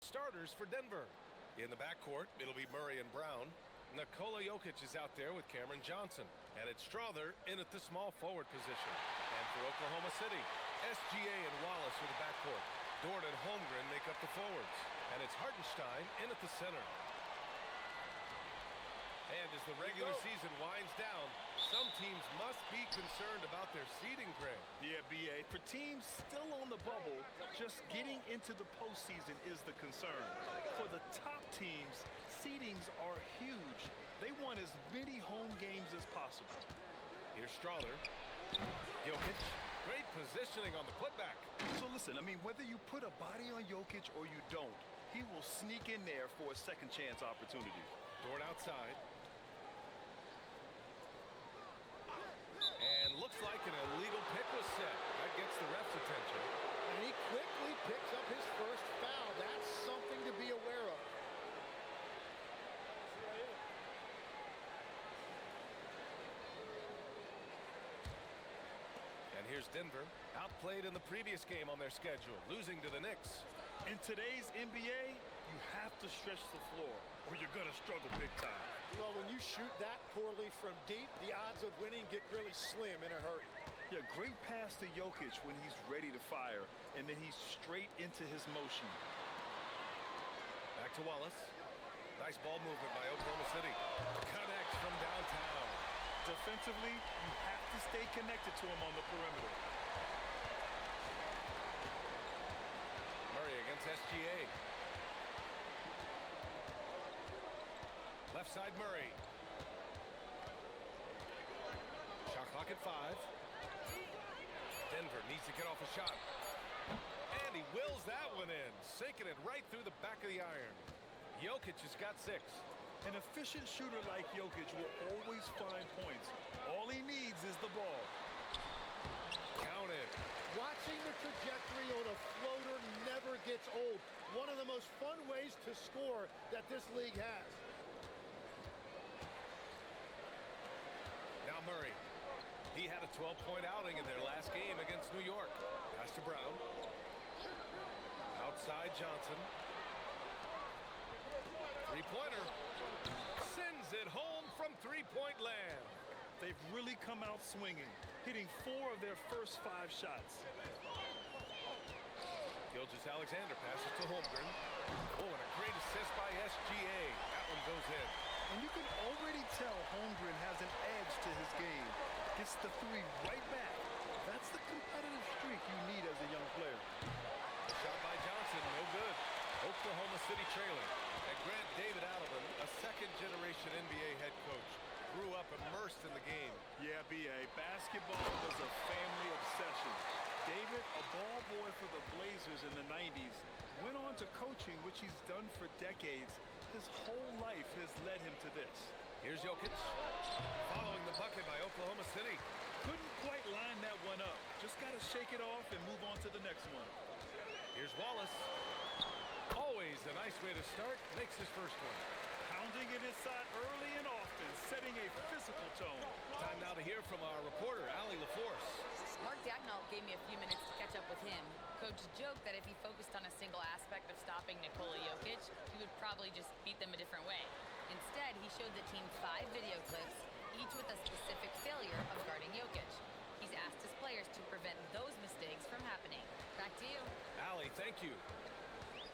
starters for Denver. In the backcourt, it'll be Murray and Brown. Nikola Jokić is out there with Cameron Johnson. And it's Strother in at the small forward position. And for Oklahoma City, SGA and Wallace are the backcourt. Dort and Holmgren make up the forwards. And it's Hartenstein in at the center. And as the regular season winds down, some teams must be concerned about their seeding, Greg. Yeah, B.A. For teams still on the bubble, just getting into the postseason is the concern. For the top teams, seedings are huge. They want as many home games as possible. Here's Strother. Jokic, great positioning on the putback. So listen, I mean, whether you put a body on Jokic or you don't, he will sneak in there for a second chance opportunity. Dort outside. And looks like an illegal pick was set. That gets the ref's attention. And he quickly picks up his first foul. That's something to be aware of. And here's Denver, outplayed in the previous game on their schedule, losing to the Knicks. In today's NBA, you have to stretch the floor, or you're going to struggle big time. Well, when you shoot that poorly from deep, the odds of winning get really slim in a hurry. Yeah, great pass to Jokic when he's ready to fire, and then he's straight into his motion. Back to Wallace. Nice ball movement by Oklahoma City. Connects from downtown. Defensively, you have to stay connected to him on the perimeter. Murray against SGA. Left side Murray. Shot clock at 5. Denver needs to get off a shot. And he wills that one in, sinking it right through the back of the iron. Jokic has got 6. An efficient shooter like Jokic will always find points. All he needs is the ball. Counted. Watching the trajectory on a floater never gets old. One of the most fun ways to score that this league has. Now Murray. He had a 12-point outing in their last game against New York. Pass to Brown. Outside Johnson. Three-pointer. Sends it home from three-point land. They've really come out swinging, hitting 4 of their first 5 shots. Gilgeous-Alexander passes to Holmgren. Oh, and a great assist by SGA. That one goes in. And you can already tell Holmgren has an edge to his game. Gets the 3 right back. That's the competitive streak you need as a young player. The shot by Johnson, no good. Oklahoma City trailing. And Grant David Adelman, a second-generation NBA head coach, grew up immersed in the game. Yeah, B.A. Basketball was a family obsession. David, a ball boy for the Blazers in the 90s, went on to coaching, which he's done for decades. His whole life has led him to this. Here's Jokic, following the bucket by Oklahoma City. Couldn't quite line that one up. Just got to shake it off and move on to the next one. Here's Wallace. Always a nice way to start. Makes his first one. Pounding it inside early and often, setting a physical tone. Time now to hear from our reporter, Allie LaForce. Mark Dagnall gave me a few minutes to catch up with him. Coach joked that if he focused on a single aspect of stopping Nikola Jokic, he would probably just beat them a different way. Instead, he showed the team 5 video clips, each with a specific failure of guarding Jokic. He's asked his players to prevent those mistakes from happening. Back to you. Allie, thank you.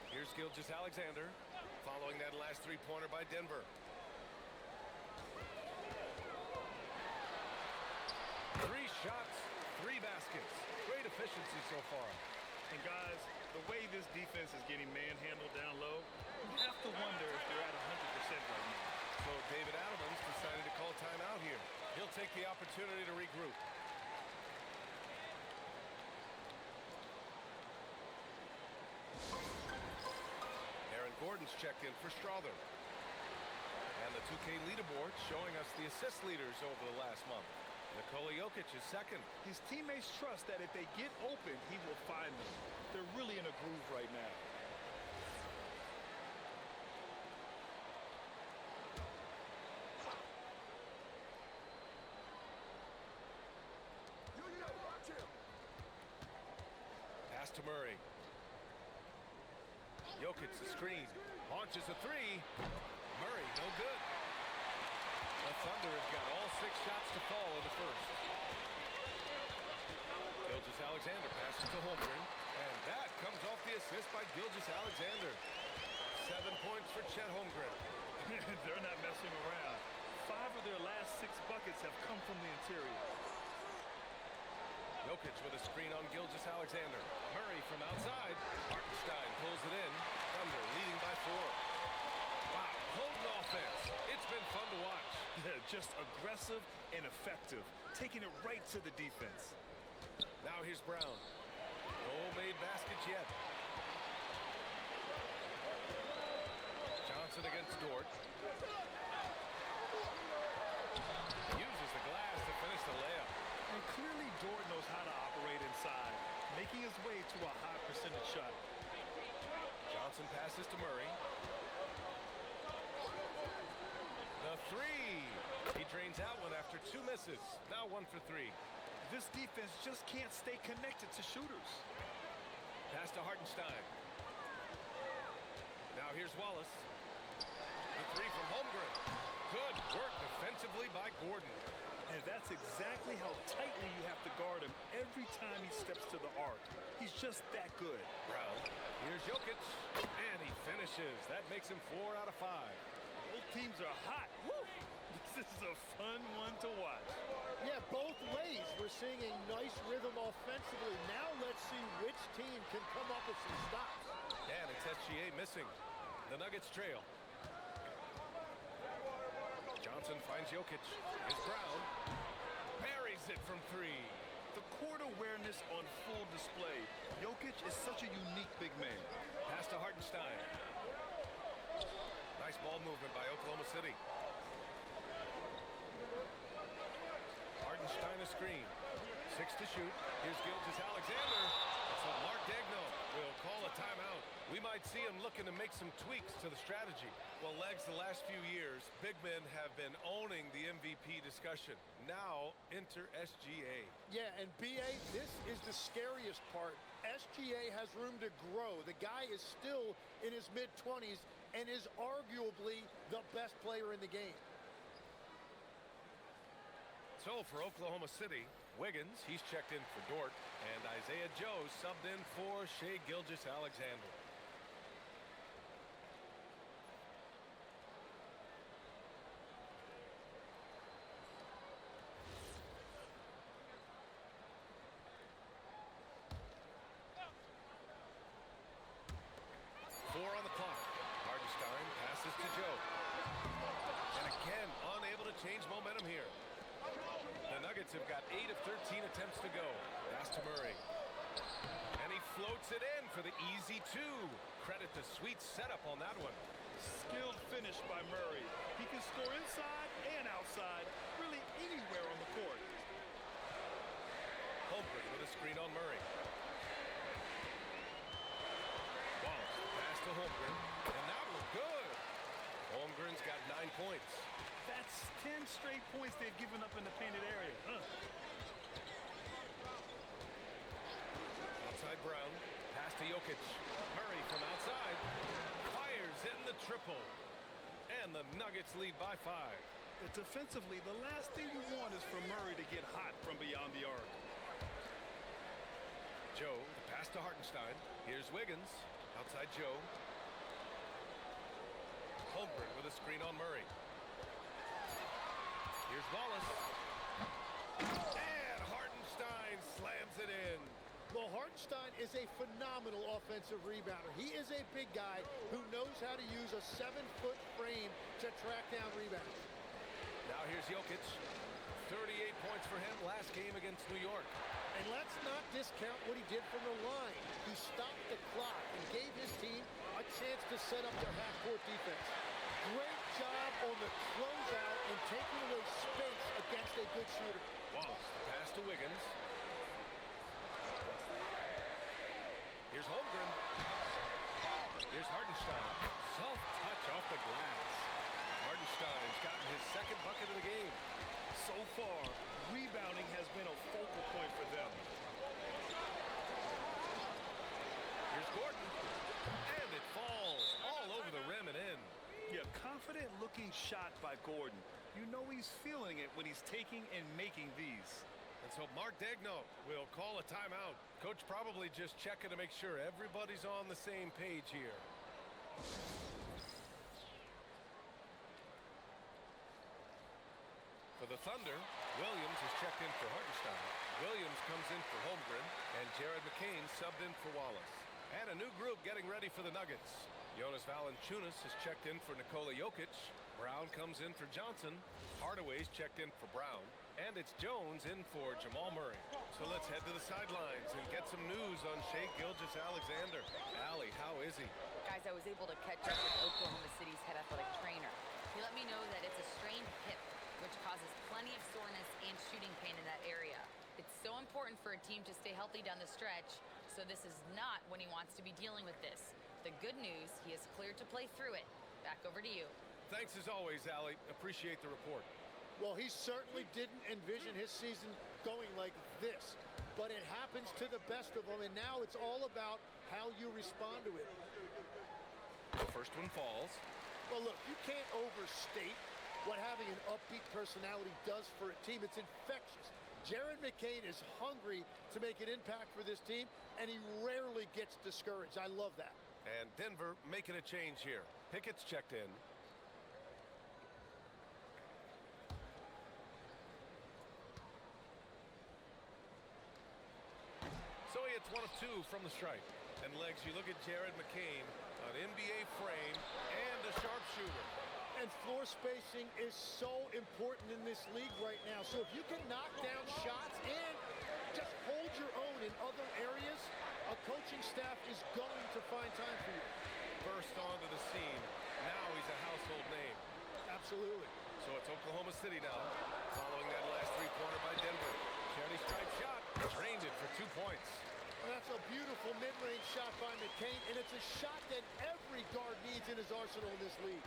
Here's Gilgeous-Alexander, following that last three-pointer by Denver. 3 shots, 3 baskets. Great efficiency so far. And guys, the way this defense is getting manhandled down low, you have to wonder if they're at 100% right now. So David Adelman's decided to call timeout here. He'll take the opportunity to regroup. Gordon's checked in for Strother. And the 2K leaderboard showing us the assist leaders over the last month. Nikola Jokić is second. His teammates trust that if they get open, he will find them. They're really in a groove right now. Pass to Murray. Jokic the screen. Launches a three. Murray, no good. The Thunder have got all 6 shots to fall in the first. Gilgeous-Alexander passes to Holmgren. And that comes off the assist by Gilgeous-Alexander. 7 points for Chet Holmgren. They're not messing around. 5 of their last 6 buckets have come from the interior. Jokic with a screen on Gilgeous-Alexander. Murray from outside. Hartenstein pulls it in. Thunder leading by 4. Wow, potent offense. It's been fun to watch. Just aggressive and effective, taking it right to the defense. Now here's Brown. No made baskets yet. Johnson against Dort. Uses the glass to finish the layup. And clearly Dort knows how to operate inside, making his way to a high percentage shot. Johnson passes to Murray. The three. He drains out one after 2 misses. Now 1 for 3. This defense just can't stay connected to shooters. Pass to Hartenstein. Now here's Wallace. The three from Holmgren. Good work defensively by Gordon. And that's exactly how tightly you have to guard him every time he steps to the arc. He's just that good. Brown. Here's Jokic. And he finishes. That makes him 4 out of 5. Both teams are hot. Woo! This is a fun one to watch. Yeah, both ways. We're seeing a nice rhythm offensively. Now let's see which team can come up with some stops. And it's SGA missing. The Nuggets trail. Johnson finds Jokic. Here's Brown. Buries it from 3. The court awareness on full display. Jokic is such a unique big man. Pass to Hartenstein. Nice ball movement by Oklahoma City. Hartenstein a screen. 6 to shoot. Here's Gilgeous-Alexander. So Mark Daigneault will call a timeout. We might see him looking to make some tweaks to the strategy. Well, Legs, the last few years, big men have been owning the MVP discussion. Now, enter SGA. Yeah, and BA, this is the scariest part. SGA has room to grow. The guy is still in his mid-20s and is arguably the best player in the game. So for Oklahoma City, Wiggins, he's checked in for Dort, and Isaiah Joe subbed in for Shai Gilgeous-Alexander. Four on the clock. Hartenstein passes to Joe. And again, unable to change momentum here. The Nuggets have got 8 of 13 attempts to go. Pass to Murray. And he floats it in for the easy 2. Credit the sweet setup on that one. Skilled finish by Murray. He can score inside and outside, really anywhere on the court. Holmgren with a screen on Murray. Wallace, pass to Holmgren. And that was good. Holmgren's got 9 points. That's 10 straight points they've given up in the painted area. Outside Brown. Pass to Jokic. Murray from outside. Fires in the triple. And the Nuggets lead by 5. Defensively, the last thing you want is for Murray to get hot from beyond the arc. Joe, the pass to Hartenstein. Here's Wiggins. Outside Joe. Holmgren with a screen on Murray. Here's Wallace. And Hartenstein slams it in. Well, Hartenstein is a phenomenal offensive rebounder. He is a big guy who knows how to use a 7-foot frame to track down rebounds. Now here's Jokic. 38 points for him last game against New York. And let's not discount what he did from the line. He stopped the clock and gave his team a chance to set up their half-court defense. Great job on the closeout and taking away space against a good shooter. Wallace, pass to Wiggins. Here's Holmgren. Here's Hartenstein. Soft touch off the glass. Hartenstein's gotten his 2nd bucket of the game. So far, rebounding has been a focal point for them. Here's Gordon. And it falls all over the rim and in. Yeah, confident-looking shot by Gordon. You know he's feeling it when he's taking and making these. And so Mark Daigneault will call a timeout. Coach probably just checking to make sure everybody's on the same page here. For the Thunder, Williams is checked in for Hartenstein. Williams comes in for Holmgren, and Jared McCain subbed in for Wallace. And a new group getting ready for the Nuggets. Jonas Valanciunas is checked in for Nikola Jokic. Brown comes in for Johnson. Hardaway's checked in for Brown. And it's Jones in for Jamal Murray. So let's head to the sidelines and get some news on Shai Gilgeous-Alexander. Allie, how is he? Guys, I was able to catch up with Oklahoma City's head athletic trainer. He let me know that it's a strained hip, which causes plenty of soreness and shooting pain in that area. It's so important for a team to stay healthy down the stretch, so this is not when he wants to be dealing with this. The good news, he is cleared to play through it. Back over to you. Thanks as always, Allie. Appreciate the report. Well, he certainly didn't envision his season going like this, but it happens to the best of them, and now it's all about how you respond to it. The first one falls. Well, look, you can't overstate what having an upbeat personality does for a team. It's infectious. Jared McCain is hungry to make an impact for this team, and he rarely gets discouraged. I love that. And Denver making a change here. Pickett's checked in. So he hits 1 of 2 from the stripe. And legs, you look at Jared McCain, an NBA frame and a sharpshooter. And floor spacing is so important in this league right now. So if you can knock down shots and just hold your own in other areas, a coaching staff is going to find time for you. Burst onto the scene. Now he's a household name. Absolutely. So it's Oklahoma City now, following that last three-pointer by Denver. Charity stripe shot, drained it for 2 points. Well, that's a beautiful mid-range shot by McCain, and it's a shot that every guard needs in his arsenal in this league.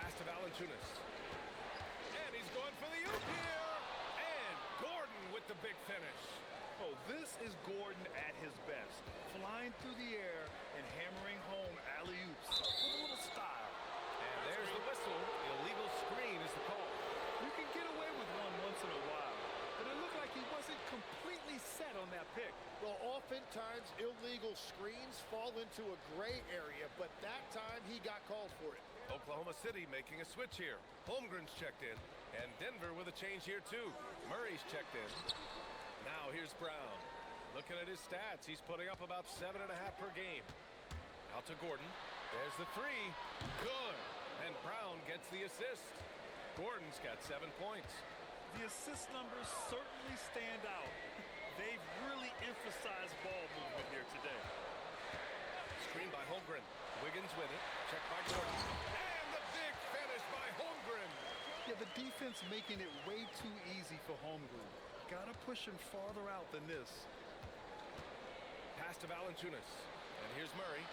Pass to Valanciunas. And he's going for the oop here. And Gordon with the big finish. Oh, this is Gordon at his best. Flying through the air and hammering home alley-oops with a little style. And there's the whistle. Illegal screen is the call. You can get away with one once in a while, but it looked like he wasn't completely set on that pick. Well, oftentimes illegal screens fall into a gray area, but that time he got called for it. Oklahoma City making a switch here. Holmgren's checked in. And Denver with a change here too. Murray's checked in. Now here's Brown. Looking at his stats, he's putting up about 7.5 per game. Out to Gordon. There's the three. Good. And Brown gets the assist. Gordon's got 7 points. The assist numbers certainly stand out. They've really emphasized ball movement here today. Screen by Holmgren. Wiggins with it. Checked by Gordon. And the big finish by Holmgren. Yeah, the defense making it way too easy for Holmgren. Gotta push him farther out than this. Pass to Valanciunas. And here's Murray.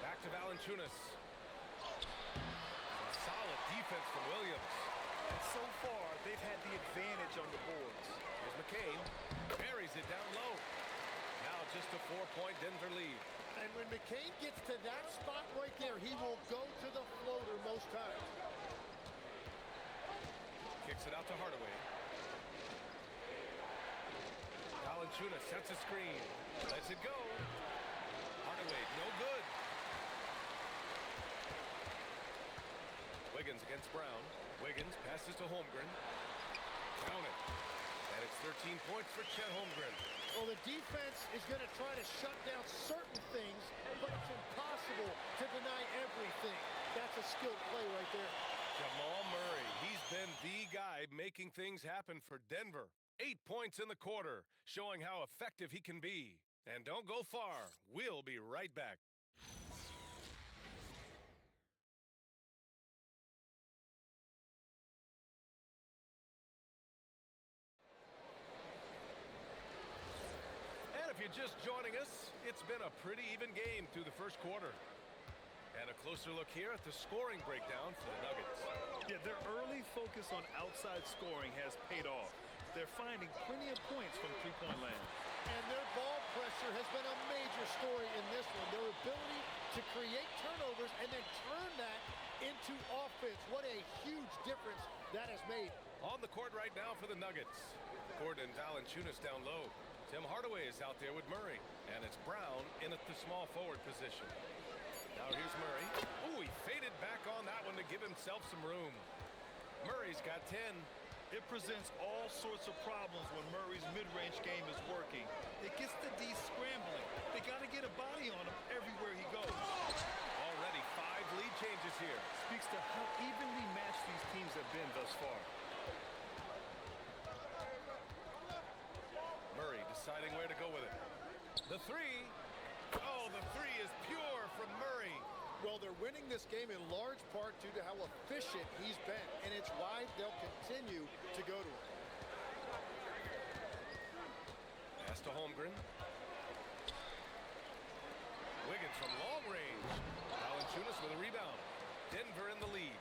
Back to Valanciunas. Solid defense from Williams. And so far, they've had the advantage on the boards. Here's McCain. Buries it down low. Now just a 4-point Denver lead. And when McCain gets to that spot right there, he will go to the floater most times. Kicks it out to Hardaway. Valanciunas sets a screen. Lets it go. Hardaway, no good. Wiggins against Brown. Wiggins passes to Holmgren. Count it. And it's 13 points for Chet Holmgren. Well, the defense is going to try to shut down certain things, but it's impossible to deny everything. That's a skilled play right there. Jamal Murray, he's been the guy making things happen for Denver. 8 points in the quarter, showing how effective he can be. And don't go far. We'll be right back. And if you're just joining us, it's been a pretty even game through the first quarter. And a closer look here at the scoring breakdown for the Nuggets. Yeah, their early focus on outside scoring has paid off. They're finding plenty of points from three-point land. And their ball pressure has been a major story in this one. Their ability to create turnovers and then turn that into offense. What a huge difference that has made. On the court right now for the Nuggets. Gordon and Valanciunas down low. Tim Hardaway is out there with Murray. And it's Brown in at the small forward position. Now here's Murray. Ooh, he faded back on that one to give himself some room. Murray's got 10. It presents all sorts of problems when Murray's mid-range game is working. It gets the D scrambling. They got to get a body on him everywhere he goes. Already 5 lead changes here. Speaks to how evenly matched these teams have been thus far. Murray deciding where to go with it. The three. Oh, the three is pure from Murray. Well, they're winning this game in large part due to how efficient he's been, and it's why they'll continue to go to him. Pass to Holmgren. Wiggins from long range. Valanciunas with a rebound. Denver in the lead.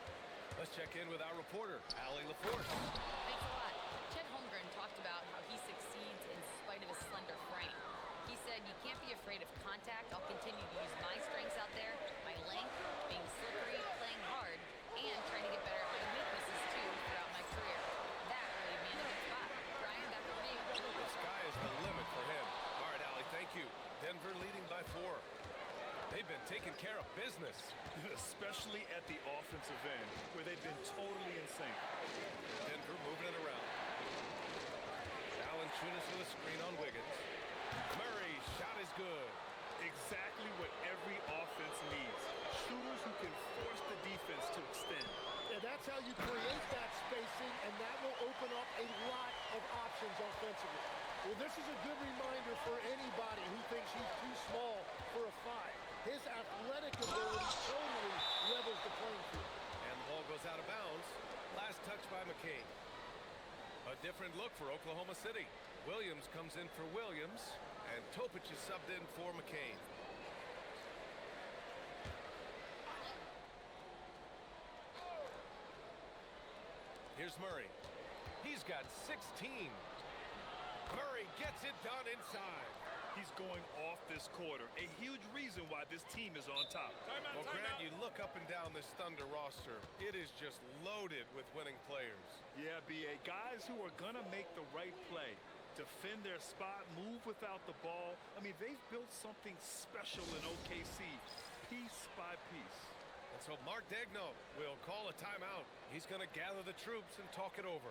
Let's check in with our reporter, Allie LaForce. Thanks a lot. Chet Holmgren talked about how he succeeds in spite of his slender frame. He said, "You can't be afraid of contact. I'll continue to use my strengths out there, my length, being slippery, playing hard, and trying to get better at my weaknesses too throughout my career." That really made me in a good spot. Brian, back over to you. The sky is the limit for him. All right, Allie, thank you. Denver leading by 4. They've been taking care of business. Especially at the offensive end, where they've been totally in sync. Denver moving it around. Valanciunas with a screen on Wiggins. Murray, shot is good. Exactly what every offense needs. Shooters who can force the defense to extend. And that's how you create that spacing, and that will open up a lot of options offensively. Well, this is a good reminder for anybody who thinks he's too small for a 5. His athletic ability totally levels the playing field. And the ball goes out of bounds. Last touch by McCain. A different look for Oklahoma City. Williams comes in for Williams, and Jokić is subbed in for McCain. Here's Murray. He's got 16. Murray gets it done inside. He's going off this quarter. A huge reason why this team is on top. Well, Grant, you look up and down this Thunder roster. It is just loaded with winning players. Yeah, B.A. Guys who are going to make the right play. Defend their spot, move without the ball. I mean, they've built something special in OKC, piece by piece. And so Mark Daigneault will call a timeout. He's going to gather the troops and talk it over.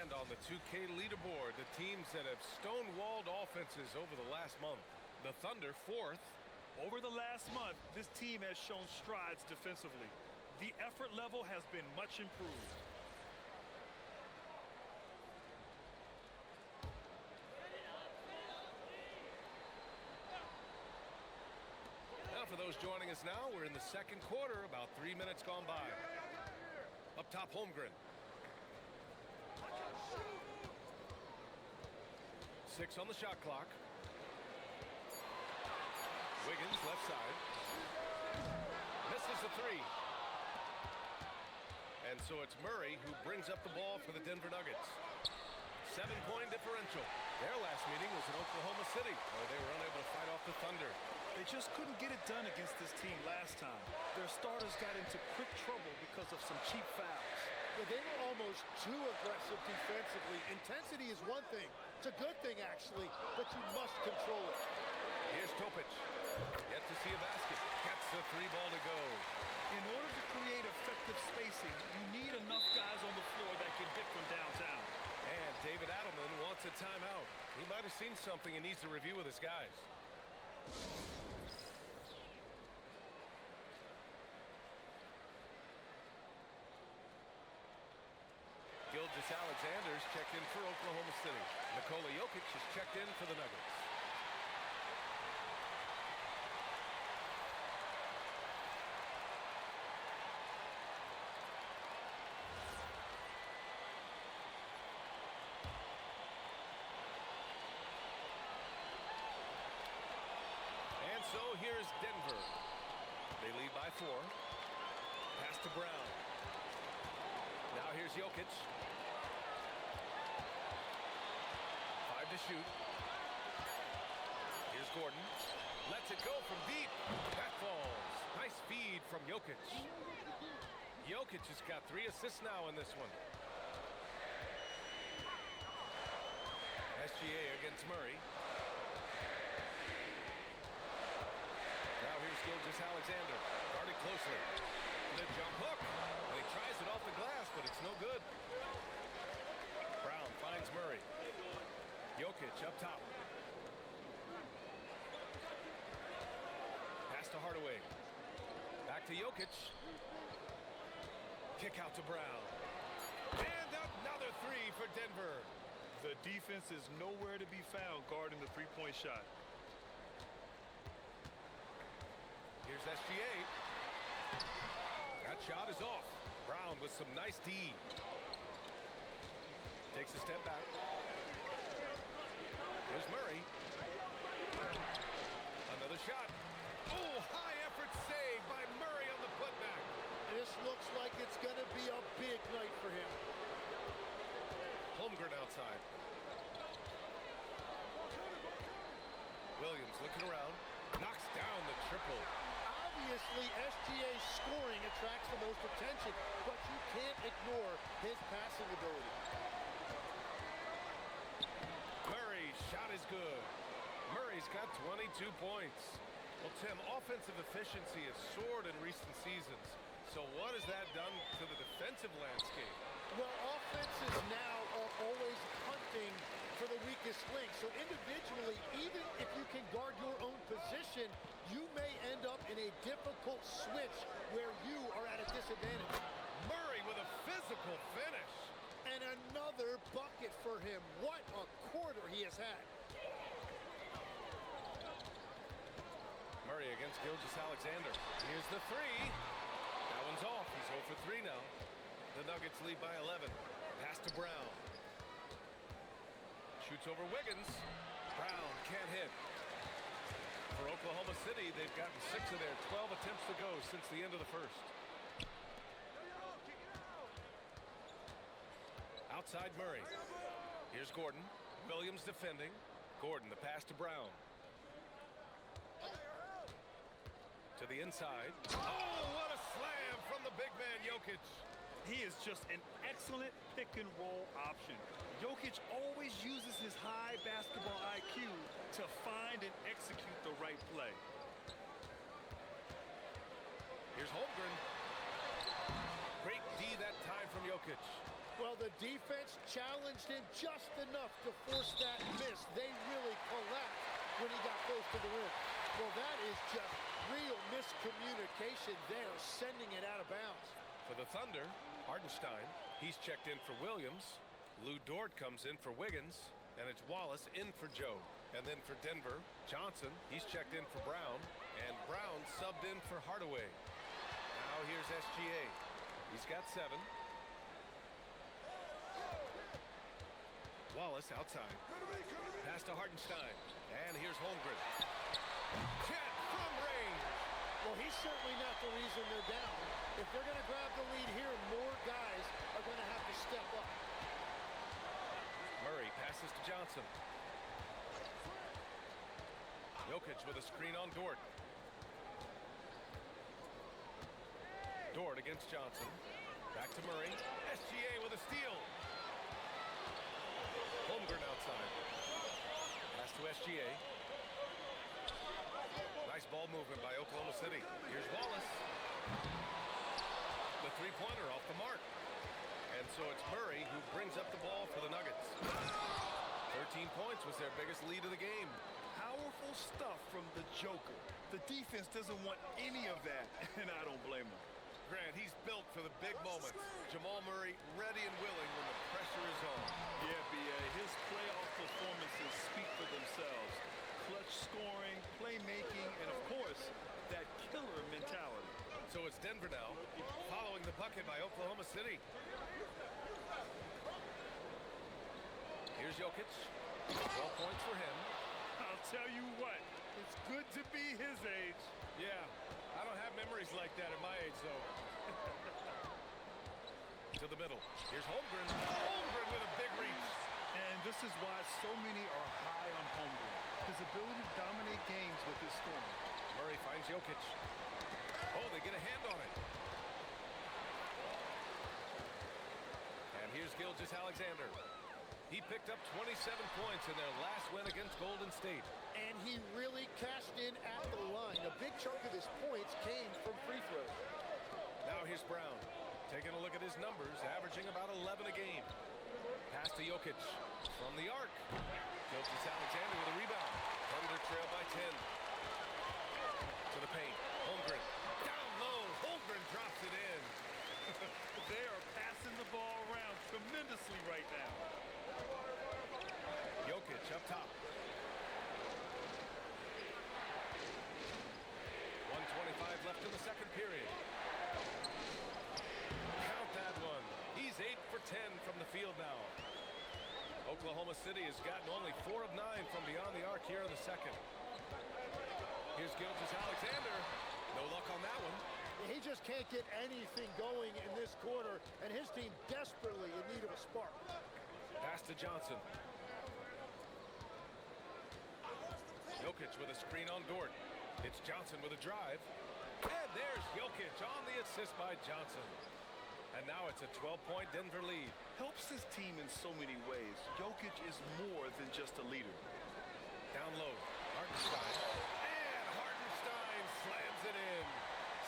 And on the 2K leaderboard, the teams that have stonewalled offenses over the last month. The Thunder 4th. Over the last month, this team has shown strides defensively. The effort level has been much improved. Now for those joining us now, we're in the second quarter, about 3 minutes gone by. Up top, Holmgren. 6 on the shot clock. Wiggins, left side. Misses the 3. And so it's Murray who brings up the ball for the Denver Nuggets. 7-point differential. Their last meeting was in Oklahoma City, where they were unable to fight off the Thunder. They just couldn't get it done against this team last time. Their starters got into quick trouble because of some cheap fouls. Yeah, they were almost too aggressive defensively. Intensity is one thing. It's a good thing, actually, but you must control it. Here's Jokić. Yet to see a basket. Gets the three ball to go. In order to create effective spacing, you need enough guys on the floor that can hit from downtown. And David Adelman wants a timeout. He might have seen something and needs to review with his guys. Gilgeous-Alexander's checked in for Oklahoma City. Nikola Jokić is checked in for the Nuggets. And so here's Denver. They lead by 4. Pass to Brown. Now here's Jokic. 5 to shoot. Here's Gordon. Lets it go from deep. That falls. Nice feed from Jokic. Jokic has got 3 assists now in this one. SGA against Murray. Now here's Gilgeous-Alexander. Guarded closely. The jump hook. And he tries it off the glass, but it's no good. Brown finds Murray. Jokic up top. Pass to Hardaway. Back to Jokic. Kick out to Brown. And another 3 for Denver. The defense is nowhere to be found guarding the three-point shot. Here's SGA. That shot is off. Brown with some nice D. Takes a step back. Here's Murray. Another shot. Oh, high effort save by Murray on the putback. This looks like it's going to be a big night for him. Holmgren outside. Williams looking around. Knocks down the triple. Obviously, SGA's scoring attracts the most attention, but you can't ignore his passing ability. Murray's shot is good. Murray's got 22 points. Well, Tim, offensive efficiency has soared in recent seasons. So what has that done to the defensive landscape? Well, offenses now are always hunting for the weakest link. So individually, even if you can guard your own position, you may end up in a difficult switch where you are at a disadvantage. Murray with a physical finish. And another bucket for him. What a quarter he has had. Murray against Gilgeous-Alexander. Here's the 3. That one's off. He's 0 for 3 now. The Nuggets lead by 11. Pass to Brown. Shoots over Wiggins. Brown can't hit. For Oklahoma City, they've gotten 6 of their 12 attempts to go since the end of the first. Outside Murray. Here's Gordon. Williams defending. Gordon, the pass to Brown. To the inside. Oh, what a slam from the big man, Jokic. He is just an excellent pick-and-roll option. Jokic always uses his high basketball IQ to find and execute the right play. Here's Holmgren. Great D that time from Jokic. Well, the defense challenged him just enough to force that miss. They really collapsed when he got close to the rim. Well, that is just real miscommunication there, sending it out of bounds. For the Thunder, Hardenstein, he's checked in for Williams. Lou Dort comes in for Wiggins, and it's Wallace in for Joe. And then for Denver, Johnson, he's checked in for Brown, and Brown subbed in for Hardaway. Now here's SGA. He's got 7. Wallace outside. Pass to Hardenstein. And here's Holmgren. Chet from range. Well, he's certainly not the reason they're down. If they're going to grab the lead here, more guys are going to have to step up. Murray passes to Johnson. Jokic with a screen on Dort. Dort against Johnson. Back to Murray. SGA with a steal. Holmgren outside. Pass to SGA. Nice ball movement by Oklahoma City. Here's Wallace. The three-pointer off the mark. And so it's Murray who brings up the ball for the Nuggets. 13 points was their biggest lead of the game. Powerful stuff from the Joker. The defense doesn't want any of that, and I don't blame him. Grant, he's built for the big moments. Jamal Murray ready and willing when the pressure is on. Yeah, B.A., his playoff performances speak for themselves. Clutch scoring, playmaking, and of course, that killer mentality. So it's Denver now, following the bucket by Oklahoma City. Here's Jokic. 12 points for him. I'll tell you what, it's good to be his age. Yeah, I don't have memories like that at my age, though. To the middle. Here's Holmgren. Holmgren with a big reach. And this is why so many are high on Holmgren. His ability to dominate games with his scoring. Murray finds Jokic. Oh, they get a hand on it. And here's Gilgeous-Alexander. He picked up 27 points in their last win against Golden State. And he really cashed in at the line. A big chunk of his points came from free throws. Now here's Brown. Taking a look at his numbers, averaging about 11 a game. Pass to Jokic from the arc. Gilgeous-Alexander with a rebound. Thunder trail by 10. To the paint. Holmgren. Down low. Holmgren drops it in. They are passing the ball around tremendously right now. Jokic up top. 1:25 left in the second period. Count that one. He's 8 for 10 from the field now. Oklahoma City has gotten only 4 of 9 from beyond the arc here in the second. Here's Gilgeous-Alexander. No luck on that one. He just can't get anything going in this quarter, and his team desperately in need of a spark. Pass to Johnson. Jokic with a screen on Dort. It's Johnson with a drive. And there's Jokic on the assist by Johnson. And now it's a 12-point Denver lead. Helps his team in so many ways. Jokic is more than just a leader. Down low. Hartenstein. And Hartenstein slams it in.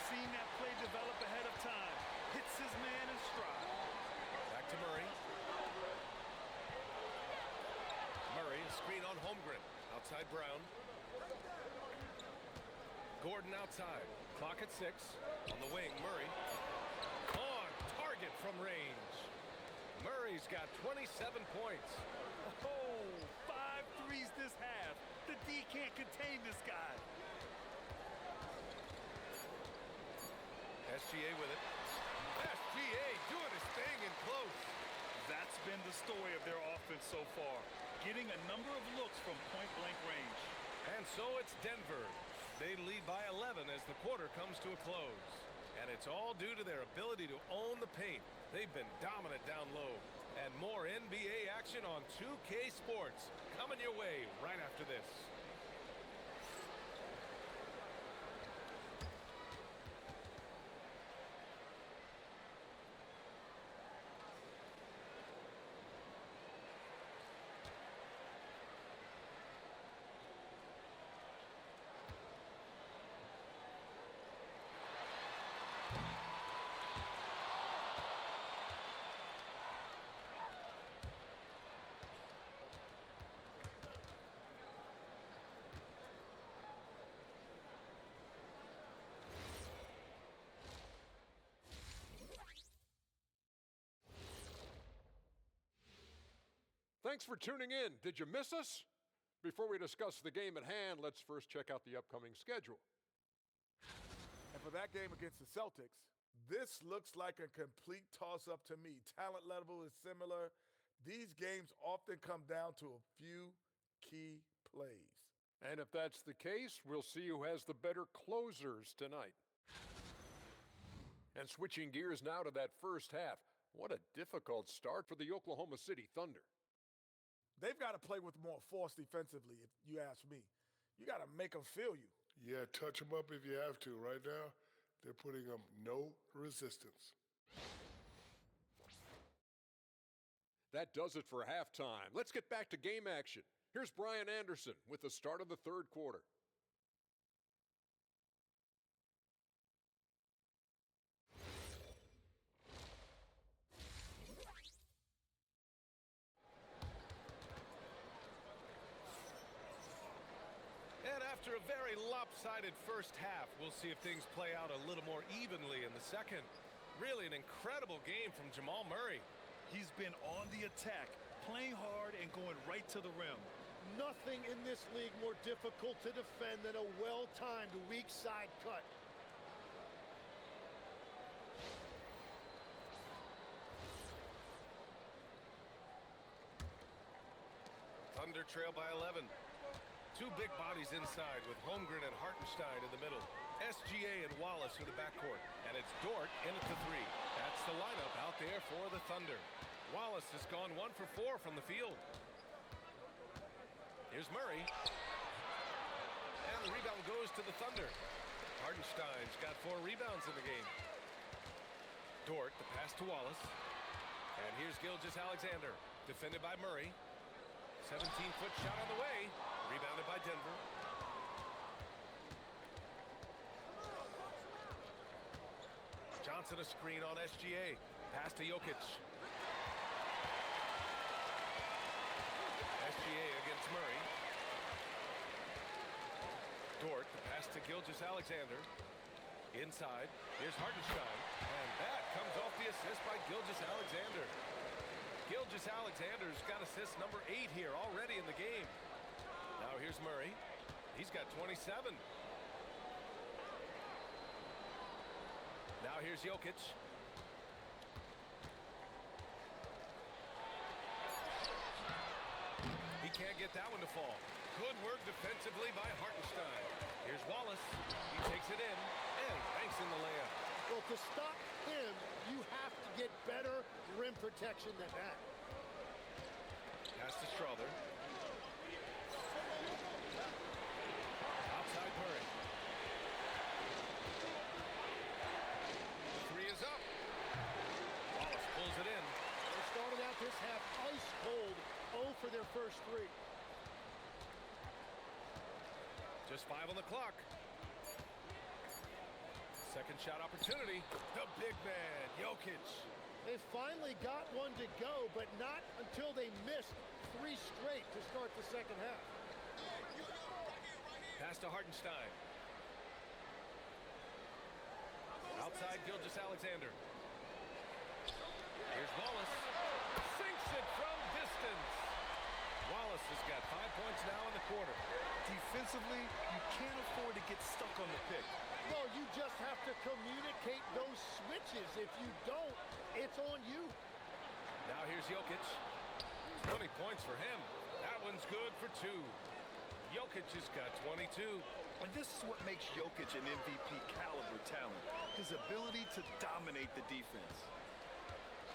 Seeing that play develop ahead of time. Hits his man in stride. Back to Murray. Murray, a screen on Holmgren. Outside Brown. Gordon outside. Clock at 6. On the wing, Murray. On target from range. Murray's got 27 points. Oh, 5 threes this half. The D can't contain this guy. SGA with it. SGA doing his thing in close. That's been the story of their offense so far. Getting a number of looks from point-blank range. And so it's Denver. They lead by 11 as the quarter comes to a close. And it's all due to their ability to own the paint. They've been dominant down low. And more NBA action on 2K Sports coming your way right after this. Thanks for tuning in. Did you miss us? Before we discuss the game at hand, let's first check out the upcoming schedule. And for that game against the Celtics, this looks like a complete toss-up to me. Talent level is similar. These games often come down to a few key plays. And if that's the case, we'll see who has the better closers tonight. And switching gears now to that first half, what a difficult start for the Oklahoma City Thunder. They've got to play with more force defensively, if you ask me. You got to make them feel you. Yeah, touch them up if you have to. Right now, they're putting up no resistance. That does it for halftime. Let's get back to game action. Here's Brian Anderson with the start of the third quarter. lopsided first half. We'll see if things play out a little more evenly in the second. Really an incredible game from Jamal Murray. He's been on the attack, playing hard and going right to the rim. Nothing in this league more difficult to defend than a well-timed weak side cut. Thunder trail by 11. Two big bodies inside with Holmgren and Hartenstein in the middle. SGA and Wallace in the backcourt. And it's Dort in at the three. That's the lineup out there for the Thunder. Wallace has gone 1 for 4 from the field. Here's Murray. And the rebound goes to the Thunder. Hartenstein's got 4 rebounds in the game. Dort, the pass to Wallace. And here's Gilgeous-Alexander, defended by Murray. 17-foot shot on the way. Rebounded by Denver. Johnson a screen on SGA. Pass to Jokic. SGA against Murray. Dort, the pass to Gilgeous-Alexander. Inside. Here's Hartenstein. And that comes off the assist by Gilgeous-Alexander. Gilgeous-Alexander's got assist number 8 here already in the game. Now here's Murray. He's got 27. Now here's Jokic. He can't get that one to fall. Good work defensively by Hartenstein. Here's Wallace. He takes it in and banks in the layup. Well, to stop him, you have to get better rim protection than that. Pass to Strother. Outside Murray. The three is up. Wallace pulls it in. They started out this half ice cold, 0 for their first 3. Just 5 on the clock. Second shot opportunity. The big man, Jokic. They finally got one to go, but not until they missed 3 straight to start the second half. Pass to Hartenstein. Outside Gilgeous-Alexander. Here's Wallace. Sinks it from distance. Wallace has got 5 points now in the quarter. Defensively, you can't afford to get stuck on the pick. No, you just have to communicate those switches. If you don't, it's on you. Now here's Jokic. 20 points for him. That one's good for 2. Jokic has got 22. And this is what makes Jokic an MVP caliber talent. His ability to dominate the defense.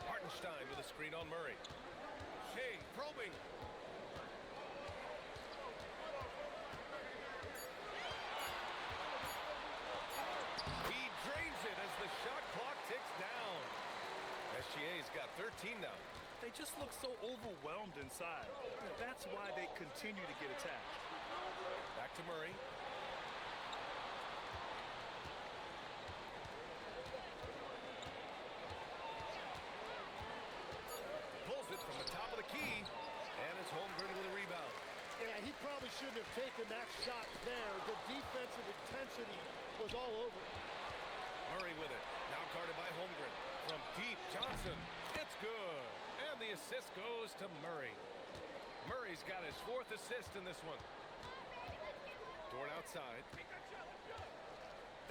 Hartenstein with a screen on Murray. Shai probing. He drains it as the shot clock ticks down. SGA's got 13 now. They just look so overwhelmed inside. That's why they continue to get attacked. Back to Murray. Pulls it from the top of the key. And it's Holmgren with a rebound. Yeah, he probably shouldn't have taken that shot there. The defensive intensity was all over. Murray with it. Now guarded by Holmgren. From deep, Johnson. It's good. And the assist goes to Murray. Murray's got his 4th assist in this one. Dort outside.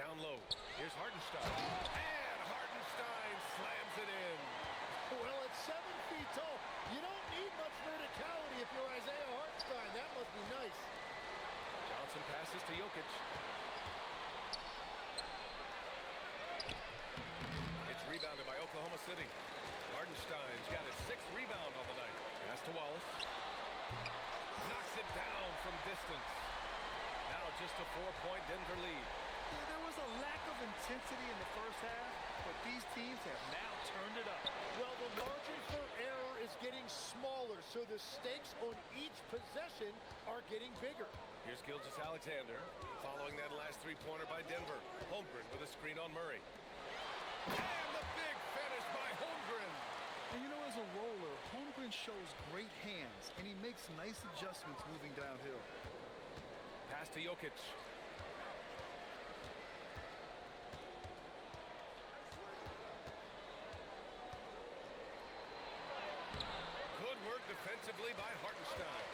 Down low. Here's Hartenstein. And Hartenstein slams it in. Well, at 7 feet tall, you don't need much verticality if you're Isaiah Hartenstein. That must be nice. Johnson passes to Jokic. It's rebounded by Oklahoma City. Hartenstein's got his 6th rebound on the night. Pass to Wallace. Knocks it down from distance. Now just a 4-point Denver lead. Yeah, there was a lack of intensity in the first half, but these teams have now turned it up. Well, the margin for error is getting smaller, so the stakes on each possession are getting bigger. Here's Gilgeous-Alexander. Following that last 3-pointer by Denver. Holmgren with a screen on Murray. And the big finish by Holmgren. And you know, as a roller, Holmgren shows great hands, and he makes nice adjustments moving downhill. Pass to Jokic. ugly by Hartenstein.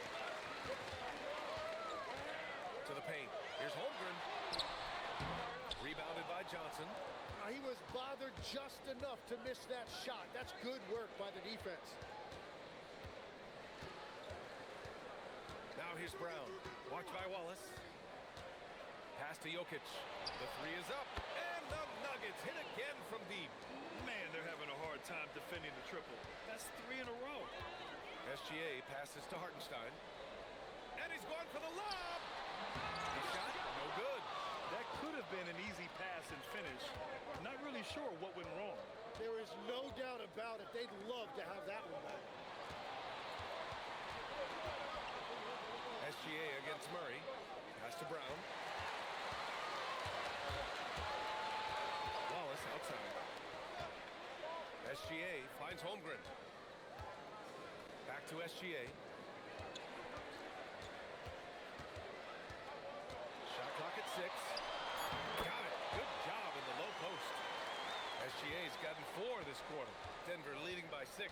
To the paint. Here's Holmgren. Rebounded by Johnson. He was bothered just enough to miss that shot. That's good work by the defense. Now here's Brown. Watched by Wallace. Pass to Jokic. The three is up. And the Nuggets hit again from deep. Man, they're having a hard time defending the triple. That's 3 in a row. SGA passes to Hartenstein. And he's going for the lob. The shot, no good. That could have been an easy pass and finish. Not really sure what went wrong. There is no doubt about it. They'd love to have that one back. SGA against Murray. Pass to Brown. Wallace outside. SGA finds Holmgren. Back to SGA. Shot clock at 6. Got it. Good job in the low post. SGA's gotten 4 this quarter. Denver leading by 6.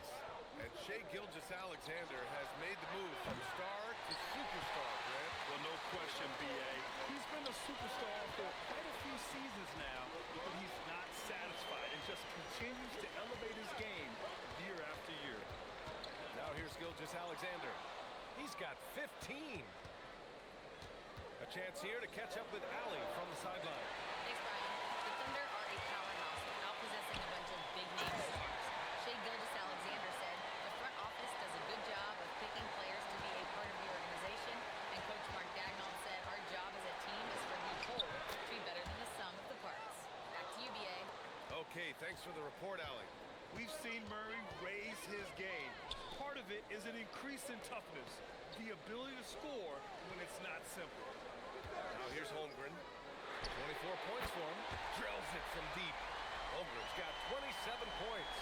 And Shai Gilgeous-Alexander has made the move from star to superstar, Grant. Well, no question, B.A. He's been a superstar for quite a few seasons now, but he's not satisfied and just continues to elevate his game year after year. Now here's Gilgeous-Alexander. He's got 15. A chance here to catch up with Allie from the sideline. Thanks, Brian. The Thunder are a powerhouse without possessing a bunch of big-name stars. Shai Gilgeous-Alexander said the front office does a good job of picking players to be a part of the organization, and Coach Mark Daigneault said our job as a team is for the whole to be better than the sum of the parts. Back to you, B.A. Okay, thanks for the report, Allie. We've seen Murray raise his game. Part of it is an increase in toughness, the ability to score when it's not simple. Now here's Holmgren. 24 points for him. Drills it from deep. Holmgren's got 27 points.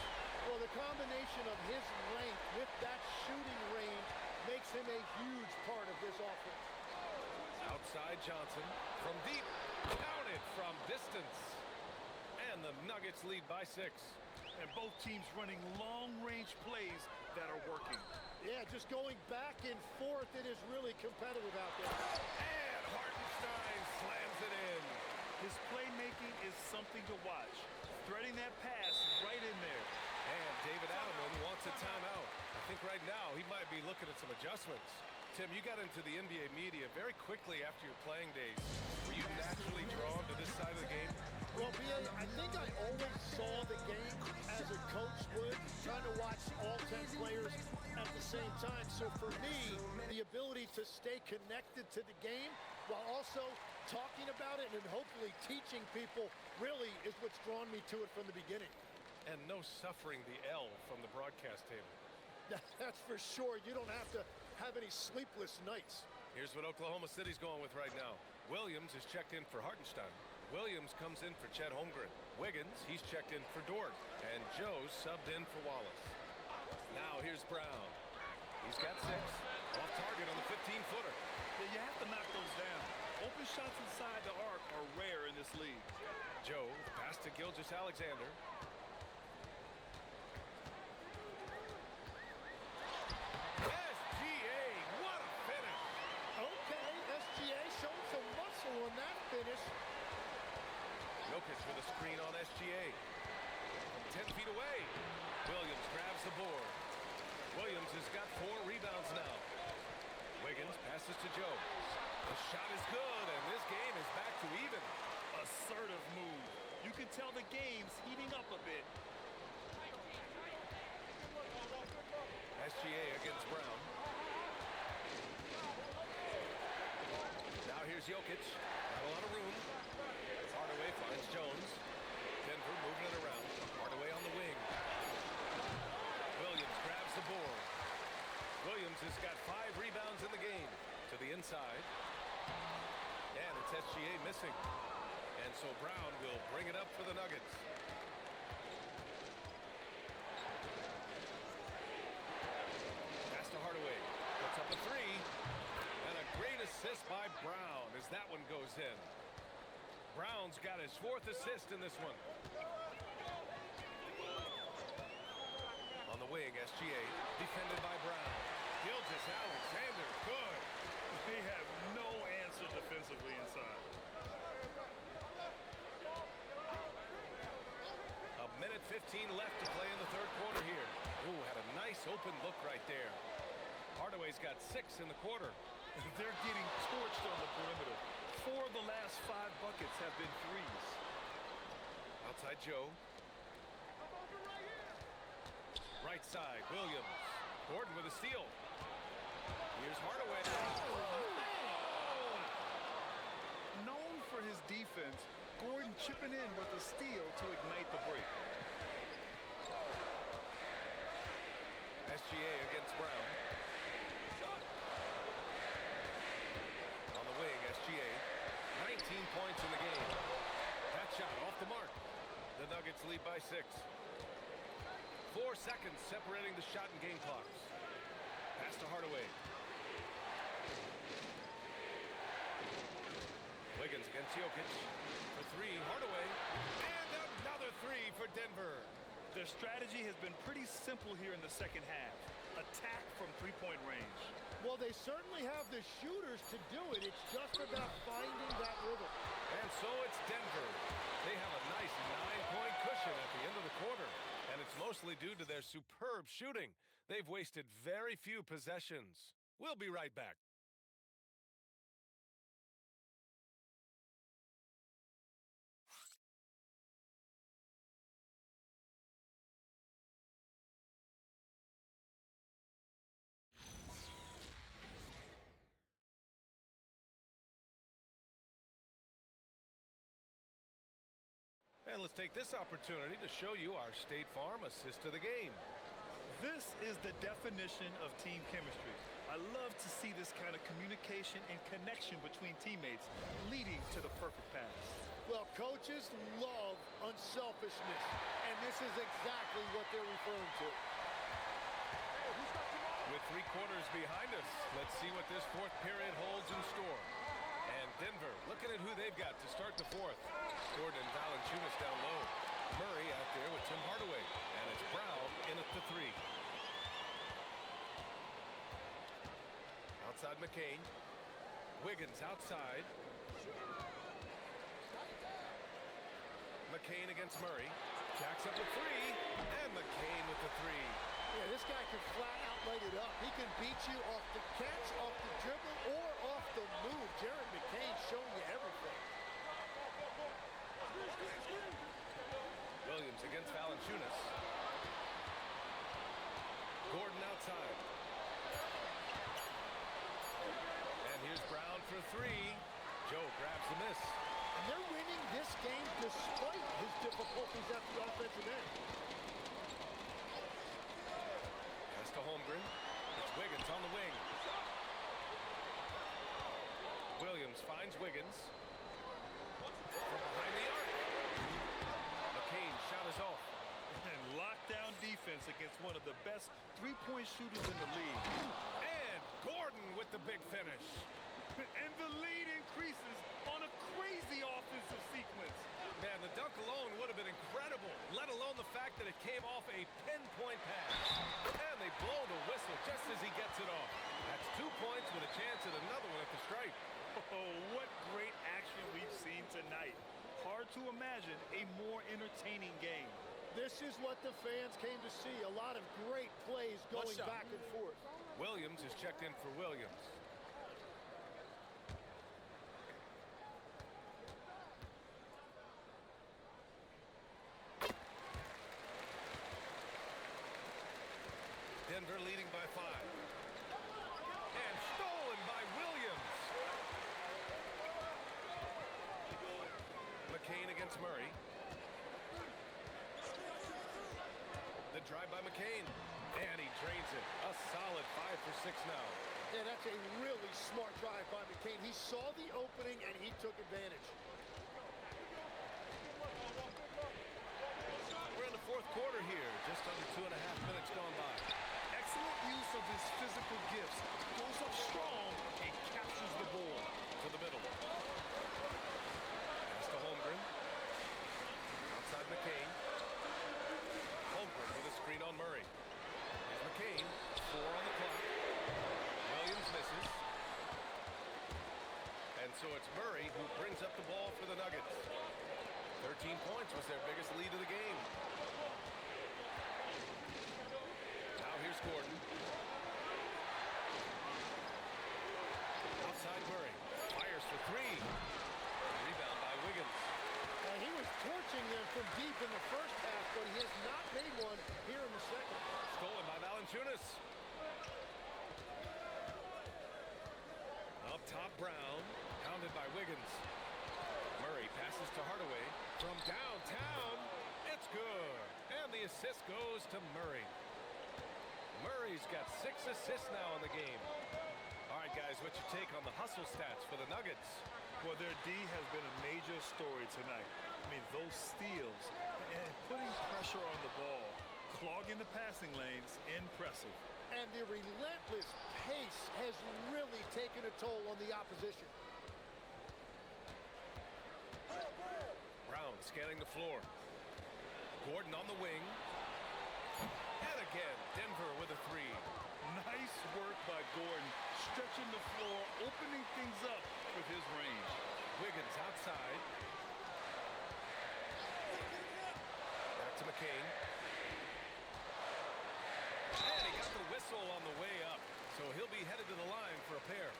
Well, the combination of his length with that shooting range makes him a huge part of this offense. Outside Johnson. From deep. Counted from distance. And the Nuggets lead by 6. And both teams running long-range plays that are working. Yeah, just going back and forth, it is really competitive out there. And Hartenstein slams it in. His playmaking is something to watch. Threading that pass right in there. And David Adelman wants a timeout. I think right now he might be looking at some adjustments. Tim, you got into the NBA media very quickly after your playing days. Were you naturally drawn to this side of the game? Well, B.A., I think I always saw the game as a coach would, trying to watch all 10 players at the same time. So for me, the ability to stay connected to the game while also talking about it and hopefully teaching people really is what's drawn me to it from the beginning. And no suffering the L from the broadcast table. That's for sure. You don't have to have any sleepless nights. Here's what Oklahoma City's going with right now. Williams is checked in for Hartenstein. Williams comes in for Chet Holmgren. Wiggins, he's checked in for Dort. And Joe subbed in for Wallace. Now here's Brown. He's got 6. Off target on the 15-footer. Yeah, you have to knock those down. Open shots inside the arc are rare in this league. Joe, pass to Gilgeous-Alexander. SGA, what a finish! Okay, SGA showed some muscle on that finish. Jokic with a screen on SGA. From 10 feet away. Williams grabs the board. Williams has got 4 rebounds now. Wiggins passes to Joe. The shot is good, and this game is back to even. Assertive move. You can tell the game's heating up a bit. SGA against Brown. Now here's Jokic. Not a lot of room. Hardaway finds Jones. Denver moving it around. Hardaway on the wing. Williams grabs the board. Williams has got 5 rebounds in the game. To the inside. And it's SGA missing. And so Brown will bring it up for the Nuggets. Pass to Hardaway. Puts up a 3. And a great assist by Brown as that one goes in. Brown's got his 4th assist in this one. On the wing, SGA defended by Brown. Gilgeous-Alexander, good. They have no answer defensively inside. A minute 15 left to play in the third quarter here. Ooh, had a nice open look right there. Hardaway's got 6 in the quarter. They're getting torched on the perimeter. 4 of the last 5 buckets have been threes. Outside Joe. Right side, Williams. Gordon with a steal. Here's Hardaway. Known for his defense, Gordon chipping in with a steal to ignite the break. SGA against Brown. On the wing, SGA. 19 points in the game. That shot off the mark. The Nuggets lead by 6. 4 seconds separating the shot and game clocks. Pass to Hardaway. Wiggins against Jokic. For 3, Hardaway. And another 3 for Denver. Their strategy has been pretty simple here in the second half. Attack from three-point range. Well, they certainly have the shooters to do it. It's just about finding that rhythm. And so it's Denver. They have a nice 9-point cushion at the end of the quarter. And it's mostly due to their superb shooting. They've wasted very few possessions. We'll be right back. And let's take this opportunity to show you our State Farm assist to the game. This is the definition of team chemistry. I love to see this kind of communication and connection between teammates leading to the perfect pass. Well, coaches love unselfishness, and this is exactly what they're referring to. With 3 quarters behind us, let's see what this fourth period holds in store. And Denver looking at who they've got to start the fourth. Gordon and Valanciunas down low. Murray out there with Tim Hardaway. And it's Brown in at the 3. Outside McCain. Wiggins outside. McCain against Murray. Jacks up a 3. And McCain with the 3. Yeah, this guy can flat out light it up. He can beat you off the catch, off the dribble, or off the move. Jared McCain showing you everything. Williams against Valanciunas. Gordon outside. And here's Brown for 3. Joe grabs the miss. And they're winning this game despite his difficulties at the offensive end. Pass to Holmgren. It's Wiggins on the wing. Williams finds Wiggins. From behind the arc. McCain shot is off. And lockdown defense against one of the best three-point shooters in the league. And Gordon with the big finish. And the lead increases on a crazy offensive sequence. Man, the dunk alone would have been incredible, let alone the fact that it came off a pinpoint pass. And they blow the whistle just as he gets it off. That's 2 points with a chance at another one at the stripe. Oh, what great action we've seen tonight. Hard to imagine a more entertaining game. This is what the fans came to see. A lot of great plays going back and forth. Williams is checked in for Williams. Denver leading by 5. And stolen by Williams. McCain against Murray. The drive by McCain. And he drains it. A solid 5 for 6 now. Yeah, that's a really smart drive by McCain. He saw the opening and he took advantage. We're in the fourth quarter here. Just under 2.5 minutes gone by. Excellent use of his physical gifts. Goes up strong and captures the ball. To the middle. Pass to Holmgren. Outside McCain. Holmgren with a screen on Murray. Here's McCain. 4 on the clock. them deep in the first half, but he has not made one here in the second. Stolen by Valanciunas. Up top, Brown. Pounded by Wiggins. Murray passes to Hardaway. From downtown, it's good. And the assist goes to Murray. Murray's got 6 assists now in the game. All right, guys, what's your take on the hustle stats for the Nuggets? Well, their D has been a major story tonight. I mean, those steals and putting pressure on the ball, clogging the passing lanes, impressive. And the relentless pace has really taken a toll on the opposition. Brown scanning the floor. Gordon on the wing. And again, Denver with a 3. Nice work by Gordon, stretching the floor, opening things up with his range. Wiggins outside. Back to McCain. And he got the whistle on the way up. So he'll be headed to the line for a pair.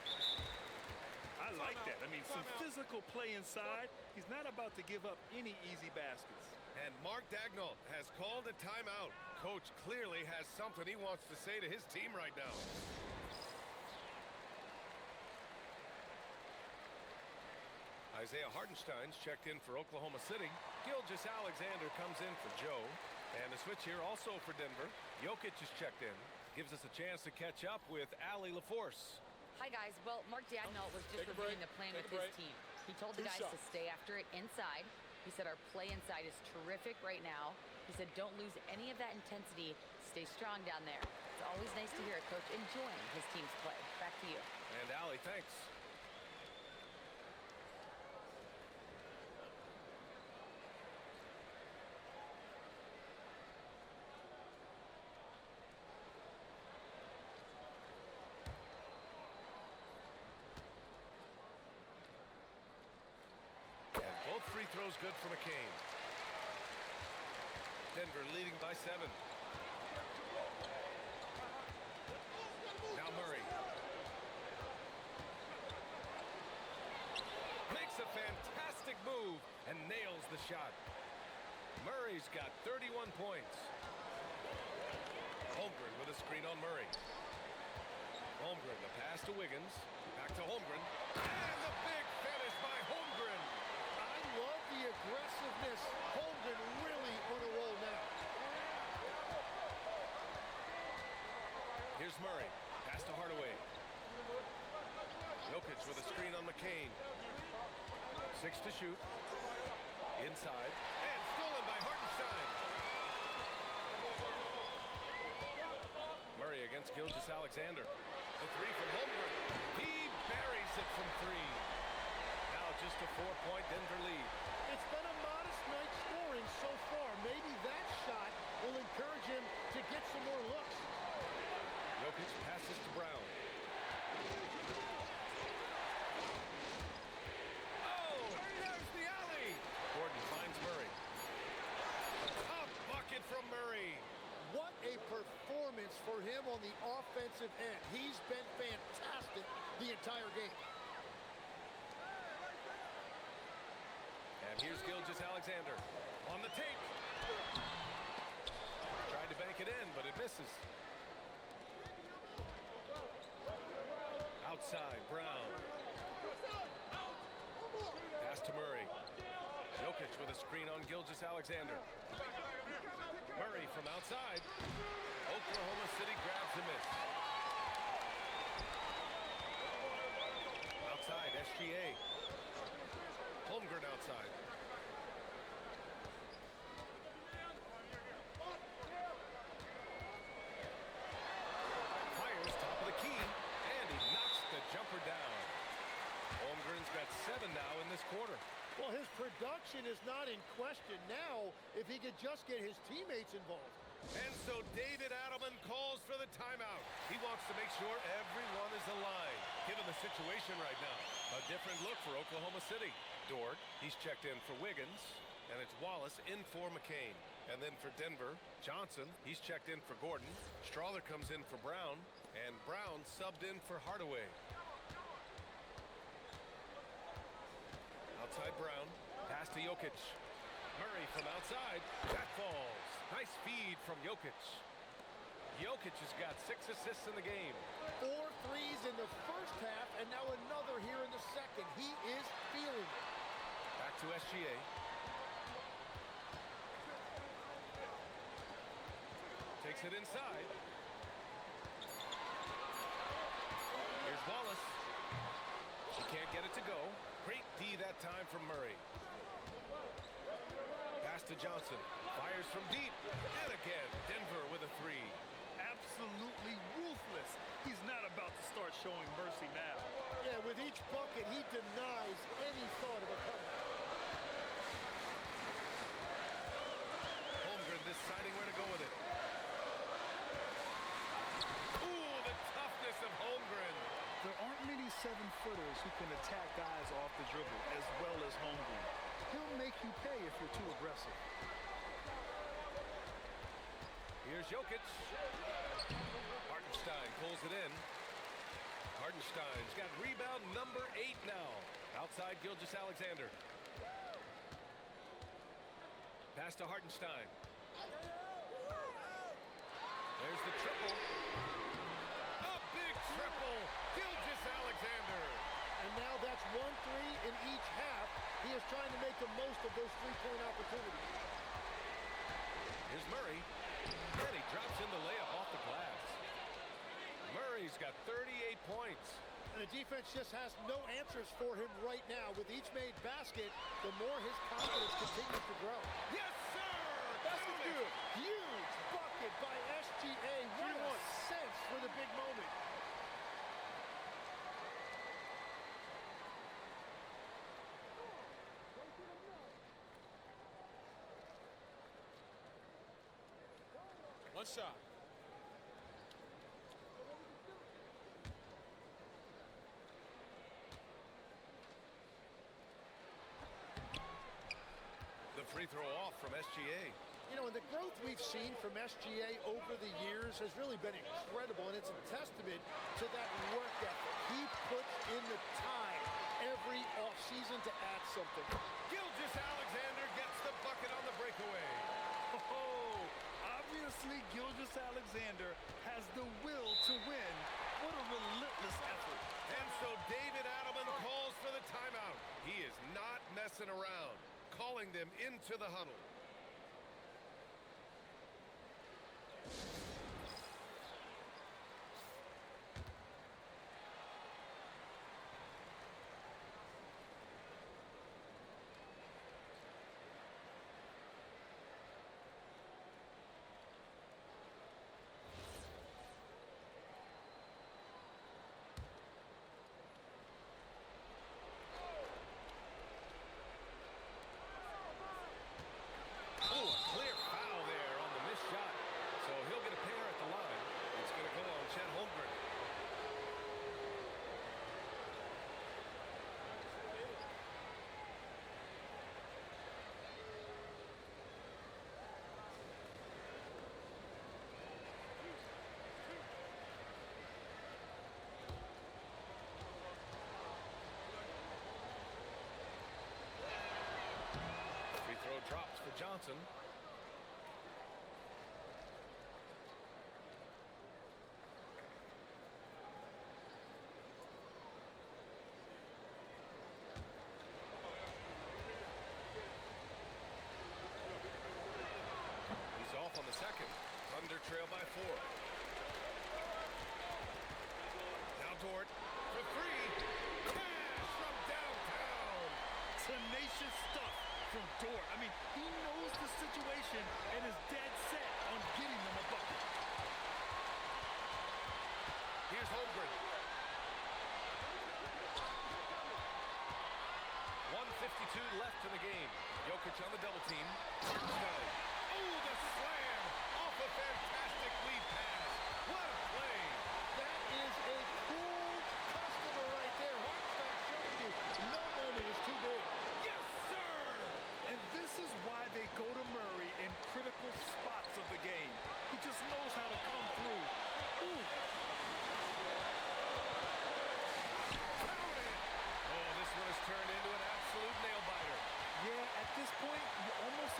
I like that. I mean, some physical play inside. He's not about to give up any easy baskets. And Mark Dagnall has called a timeout. Coach clearly has something he wants to say to his team right now. Isaiah Hartenstein's checked in for Oklahoma City. Gilgeous-Alexander comes in for Joe. And the switch here also for Denver. Jokic is checked in. Gives us a chance to catch up with Allie LaForce. Hi, guys. Well, Mark Dagnall was just reviewing the plan with his team. He told the guys to stay after it inside. He said our play inside is terrific right now. He said don't lose any of that intensity. Stay strong down there. It's always nice to hear a coach enjoying his team's play. Back to you. And Allie, thanks. Both free throws good for McCain. Denver leading by 7. Now Murray. Makes a fantastic move and nails the shot. Murray's got 31 points. Holmgren with a screen on Murray. Holmgren, the pass to Wiggins. Back to Holmgren. And the big finish by Holmgren. I love the aggressiveness. Holmgren really on a roll now. Here's Murray. Pass to Hardaway. Jokic with a screen on McCain. 6 to shoot. Inside. And stolen by Hartenstein. Murray against Gilgeous-Alexander. The 3 from Holmgren. He buries it from 3. Now just a 4-point Denver lead. It's been a modest night scoring so far. Maybe that shot will encourage him to get some more looks. Jokic passes to Brown. Oh, there's the alley. Gordon finds Murray. A bucket from Murray. What a performance for him on the offensive end. He's been fantastic the entire game. And here's Gilgeous-Alexander on the tape. Tried to bank it in, but it misses. Outside, Brown. Pass to Murray. Jokic with a screen on Gilgeous-Alexander. Murray from outside. Oklahoma City grabs the miss. Outside, SGA. Holmgren outside. Fires top of the key, and he knocks the jumper down. Holmgren's got 7 now in this quarter. Well, his production is not in question now if he could just get his teammates involved. And so David Adelman calls for the timeout. He wants to make sure everyone is aligned, given the situation right now. A different look for Oklahoma City. Dort, he's checked in for Wiggins, and it's Wallace in for McCain. And then for Denver, Johnson, he's checked in for Gordon. Strawther comes in for Brown, and Brown subbed in for Hardaway. Outside Brown, pass to Jokic. Murray from outside. That falls. Nice feed from Jokic. Jokic has got 6 assists in the game. 4 threes in the first half, and now another here in the second. He is feeling it. Back to SGA. Takes it inside. Here's Wallace. He can't get it to go. Great D that time from Murray. Pass to Johnson. Fires from deep. And again, Denver with a 3. Absolutely ruthless. He's not about to start showing mercy now. Yeah, with each bucket, he denies any thought of a comeback. Holmgren deciding where to go with it. Ooh, the toughness of Holmgren. There aren't many 7-footers who can attack guys off the dribble as well as Holmgren. He'll make you pay if you're too aggressive. Here's Jokic. Hartenstein pulls it in. Hartenstein's got rebound number 8 now. Outside Gilgeous-Alexander. Pass to Hartenstein. There's the triple. A big triple. Gilgeous-Alexander. And now that's 1 3 in each half. He is trying to make the most of those 3-point opportunities. Here's Murray. And he drops in the layup off the glass. Murray's got 38 points. And the defense just has no answers for him right now. With each made basket, the more his confidence continues to grow. Yes, sir! That's Count it. good. Huge bucket by SGA. What a sense for the big moment. One shot. The free throw off from SGA. You know, and the growth we've seen from SGA over the years has really been incredible, and it's a testament to that work ethic. He puts in the time every offseason to add something. Gilgeous-Alexander gets the bucket on the breakaway. Oh, obviously Gilgeous-Alexander has the will to win. What a relentless effort. And so David Adelman calls for the timeout. He is not messing around, calling them into the huddle. Drops for Johnson. He's off on the second. Thunder trail by 4. Now Dort for 3. Cash from downtown. Tenacious stuff from Dort. I mean, he knows the situation and is dead set on getting them a bucket. Here's Holmgren. 1:52 left in the game. Jokic on the double team. Hartenstein. Oh, the slam off a fantastic lead pass. What a play. That is a cool customer right there. Hartenstein showing you no moment is too big. Yes, sir. And this is why they go to Murray in critical spots of the game. He just knows how to come through. Ooh. Oh, this one has turned into an absolute nail-biter. Yeah, at this point, you almost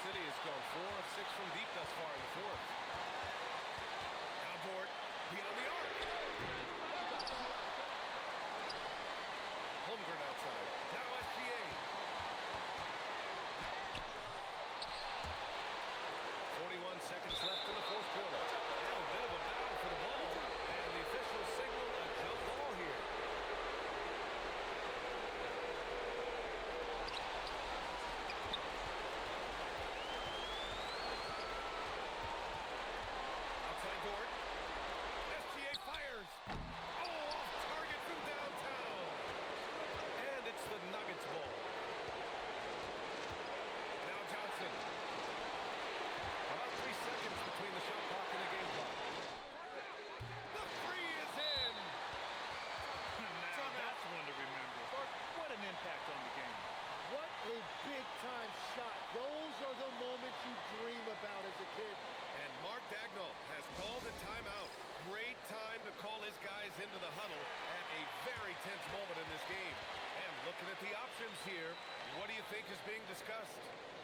City has gone 4 of 6 from deep thus far in the fourth. Now Dort beyond the arc. Holmgren outside. Now SGA. 41 seconds left in the fourth quarter. Now a bit of a battle for the ball, and the officials signal a jump ball here. Outside Dort. SGA fires. Oh, off target from downtown. And it's the Nuggets ball. Now Johnson. About 3 seconds between the shot clock and the game clock. The three is in. Now that's one to remember. What an impact on the game. What a big-time shot. Those are the moments you dream about as a kid. And Mark Dagnall has called a timeout. Great time to call his guys into the huddle at a very tense moment in this game. And looking at the options here, what do you think is being discussed?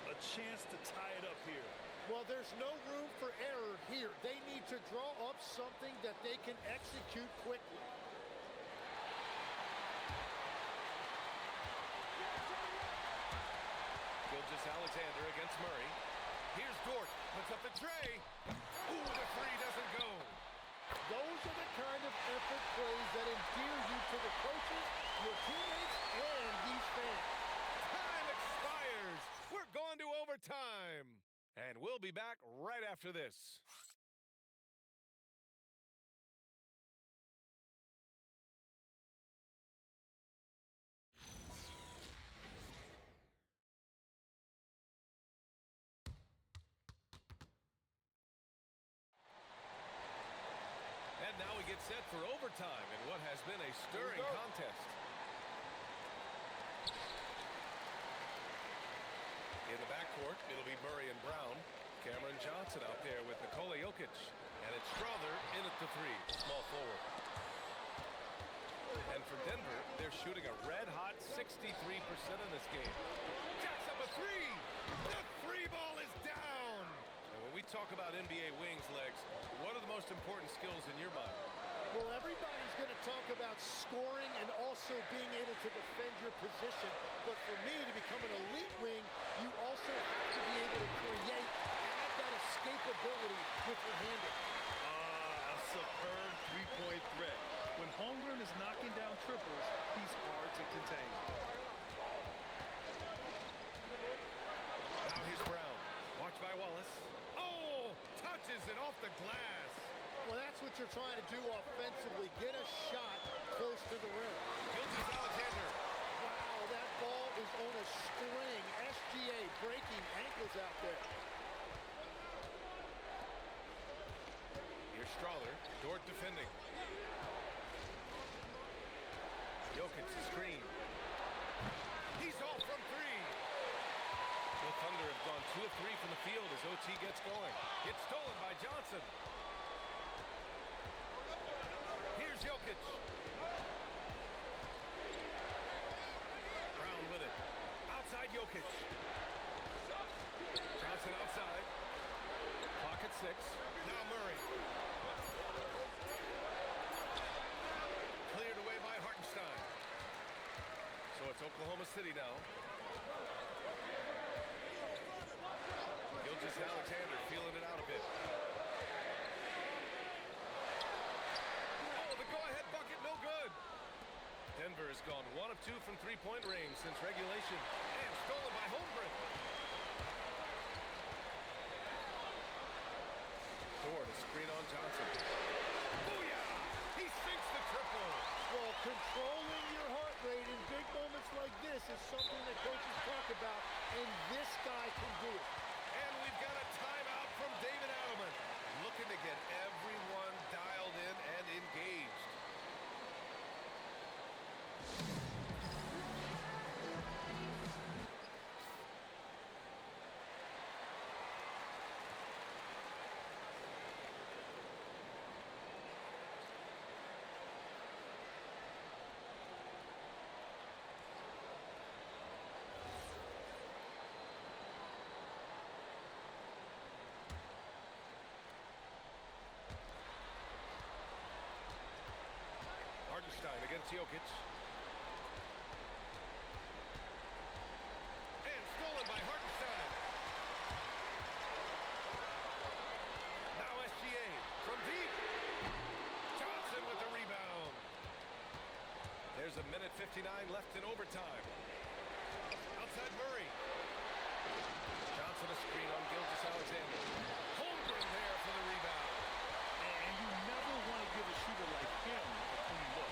A chance to tie it up here. Well, there's no room for error here. They need to draw up something that they can execute quickly. Gilgeous-Alexander against Murray. Here's Dort, puts up the tray. Ooh, the three doesn't go. Those are the kind of effort plays that endear you to the coaches, your teammates, and these fans. Time expires. We're going to overtime. And we'll be back right after this. And now we get set for overtime in what has been a stirring contest. In the backcourt, it'll be Murray and Brown. Cameron Johnson out there with Nikola Jokic. And it's Strother in at the three, small forward. And for Denver, they're shooting a red-hot 63% in this game. Jacks up a three! The three ball is down! And when we talk about NBA wings, Legs, what are the most important skills in your mind? Well, everybody's going to talk about scoring and also being able to defend your position. But for me, to become an elite wing, you also have to be able to create, add that escapability with your handle. A superb three-point threat. When Holmgren is knocking down triples, he's hard to contain. Now here's Brown. Watched by Wallace. Oh! Touches it off the glass. Well, that's what you're trying to do offensively. Get a shot close to the rim. Gilgeous-Alexander. Wow, that ball is on a string. SGA breaking ankles out there. Here's Strother. Dort defending. Jokic the screen. He's off from three. The Thunder have gone 2 of 3 from the field as OT gets going. It's stolen by Johnson. Here's Jokic. Brown with it. Outside Jokic. Johnson outside. Clock at 6. Now Murray. Cleared away by Hartenstein. So it's Oklahoma City now. Gilgeous-Alexander feeling it out a bit. Oh, the go-ahead bucket, no good. Denver has gone 1 of 2 from three-point range since regulation. And stolen by Holmgren. Dort, a screen on Johnson. Booyah! He sinks the triple. Well, controlling your heart rate in big moments like this is something that coaches talk about, and this guy can do it. And we've got a timeout from David Adelman, looking to get everyone dialed in and engaged. It's Jokic. And stolen by Hartenstein. Now SGA from deep. Johnson with the rebound. There's a minute 59 left in overtime. Outside Murray. Johnson a screen on Gilgeous-Alexander. Holmgren there for the rebound. And you never want to give a shooter like him a clean look.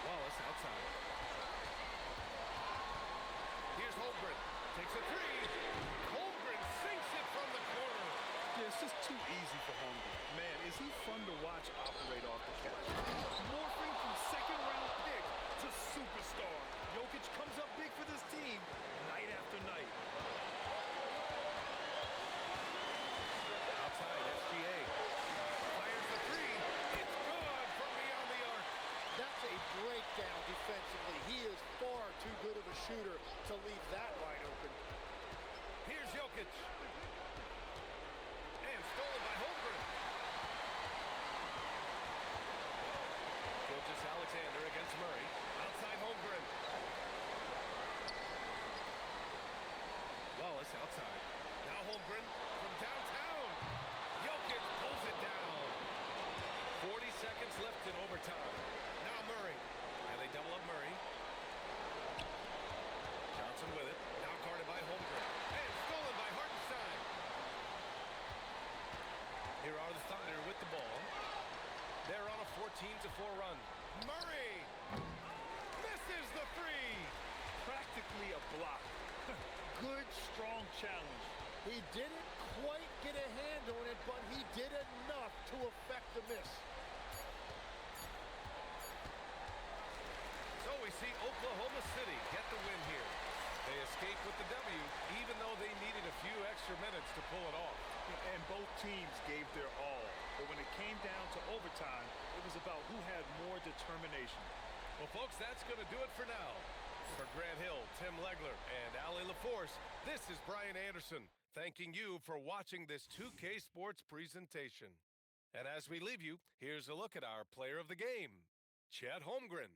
Wallace outside. Here's Holmgren. Takes a three. Holmgren sinks it from the corner. Yeah, it's just too easy for Holmgren. Man, is he fun to watch operate off the catch. Morphing from second-round pick to superstar. Jokic comes up big for this team night after night. Outside, SGA. Fires the three. It's good from beyond the arc. That's a breakdown defensively. He is far too good of a shooter to leave that wide open. Here's Jokic. And stolen by Holmgren. Gilgeous-Alexander against Murray. Outside Holmgren. Wallace outside. Now Holmgren from downtown. Jokic pulls it down. 40 seconds left in overtime. Now Murray. And they double up Murray. Johnson with it. Now guarded by Holmgren. And stolen by Hartenstein. Here are the Thunder with the ball. They're on a 14-4 run. Murray misses the three. Practically a block. Good, strong challenge. He didn't quite get a hand on it, but he did enough to affect the miss. So we see Oklahoma City get the win here. They escape with the W, even though they needed a few extra minutes to pull it off. And both teams gave their all. But when it came down to overtime, it was about who had more determination. Well, folks, that's going to do it for now. For Grant Hill, Tim Legler, and Allie LaForce, this is Brian Anderson, thanking you for watching this 2K Sports presentation. And as we leave you, here's a look at our player of the game, Chet Holmgren.